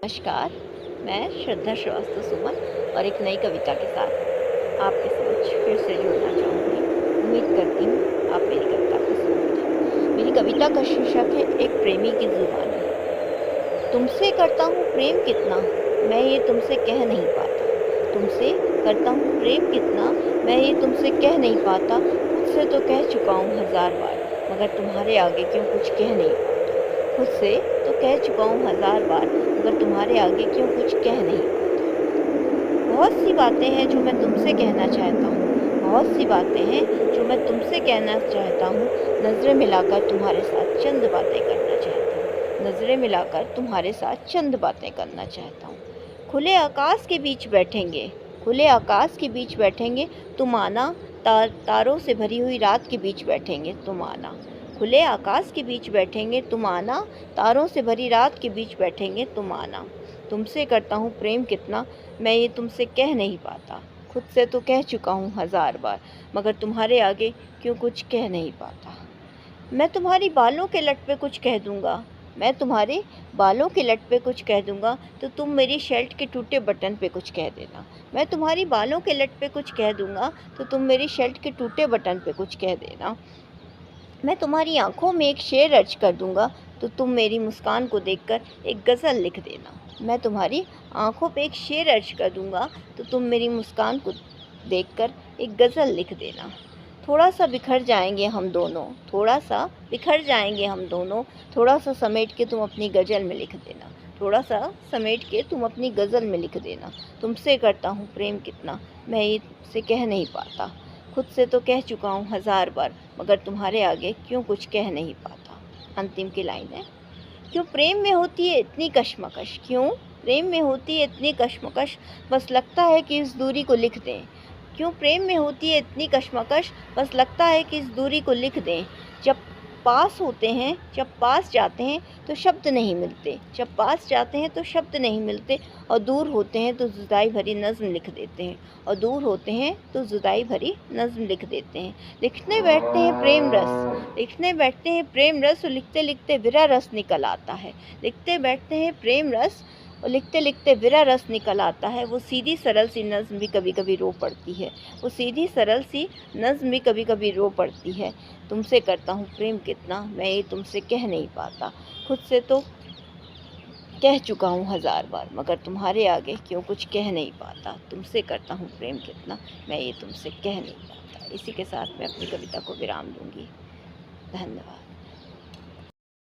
नमस्कार, मैं श्रद्धा श्रीवास्तव सुमन और एक नई कविता के साथ आपके समक्ष फिर से जुड़ना चाहूँगी। उम्मीद करती हूँ आप मेरी कविता को सुनेंगे। मेरी कविता का शीर्षक है एक प्रेमी की ज़ुबानी। तुमसे करता हूँ प्रेम कितना, मैं ये तुमसे कह नहीं पाता। तुमसे करता हूँ प्रेम कितना, मैं ये तुमसे कह नहीं पाता। खुद से तो कह चुका हूँ हज़ार बार, मगर तुम्हारे आगे क्यों कुछ कह नहीं पाता। खुद से तो कह चुका हूँ हज़ार बार, मगर तुम्हारे आगे क्यों कुछ कह नहीं पाता। बहुत सी बातें हैं जो मैं तुमसे कहना चाहता हूँ, बहुत सी बातें हैं जो मैं तुमसे कहना चाहता हूँ। नज़रें मिलाकर तुम्हारे साथ चंद बातें करना चाहता हूँ, नज़रें मिलाकर तुम्हारे साथ चंद बातें करना चाहता हूँ। खुले आकाश के बीच बैठेंगे, खुले आकाश के बीच बैठेंगे, तुम आना। तारों से भरी हुई रात के बीच बैठेंगे, तुम आना। खुले आकाश के बीच बैठेंगे, तुम आना। तारों से भरी रात के बीच बैठेंगे, तुम आना। तुमसे करता हूँ प्रेम कितना, मैं ये तुमसे कह नहीं पाता। खुद से तो कह चुका हूँ हज़ार बार, मगर तुम्हारे आगे क्यों कुछ कह नहीं पाता। मैं तुम्हारी बालों के लट पे कुछ कह दूँगा, मैं तुम्हारे बालों के लट पे कुछ कह दूँगा, तो तुम मेरी शर्ट के टूटे बटन पे कुछ कह देना। मैं तुम्हारी बालों के लट पे कुछ कह दूँगा, तो तुम मेरी शर्ट के टूटे बटन पे कुछ कह देना। मैं तुम्हारी आँखों में एक शेर अर्ज कर दूँगा, तो तुम मेरी मुस्कान को देखकर एक गज़ल लिख देना। मैं तुम्हारी आँखों पे एक शेर अर्ज कर दूँगा, तो तुम मेरी मुस्कान को देखकर एक गज़ल लिख देना। थोड़ा-सा बिखर जाएँगे हम दोनों, थोड़ा-सा बिखर जाएँगे हम दोनों, थोड़ा-सा समेट के तुम अपनी गज़ल में लिख देना। थोड़ा-सा समेट के तुम अपनी गज़ल में लिख देना। तुमसे करता हूँ प्रेम कितना, मैं ये तुमसे कह नहीं पाता। खुद से तो कह चुका हूँ हज़ार बार, मगर तुम्हारे आगे क्यों कुछ कह नहीं पाता। अंतिम की लाइन है, क्यों प्रेम में होती है इतनी कशमकश, क्यों प्रेम में होती है इतनी कशमकश, बस लगता है कि इस दूरी को लिख दें। क्यों प्रेम में होती है इतनी कशमकश, बस लगता है कि इस दूरी को लिख दें। जब पास होते हैं, जब पास जाते हैं तो शब्द नहीं मिलते, जब पास जाते हैं तो शब्द नहीं मिलते, और दूर होते हैं तो जुदाई भरी नज़्म लिख देते हैं, और दूर होते हैं तो जुदाई भरी नज़्म लिख देते हैं। लिखने बैठते हैं प्रेम रस, लिखने बैठते हैं प्रेम रस, और लिखते लिखते विरह रस निकल आता है। लिखते बैठते हैं प्रेम रस और लिखते लिखते विरह रस निकल आता है। वो सीधी सरल सी नज़्म भी कभी कभी रो पड़ती है, वो सीधी सरल सी नज़्म भी कभी कभी रो पड़ती है। तुमसे करता हूँ प्रेम कितना, मैं ये तुमसे कह नहीं पाता। खुद से तो कह चुका हूँ हज़ार बार, मगर तुम्हारे आगे क्यों कुछ कह नहीं पाता। तुमसे करता हूँ प्रेम कितना, मैं ये तुमसे कह नहीं पाता। इसी के साथ मैं अपनी कविता को विराम दूंगी। धन्यवाद।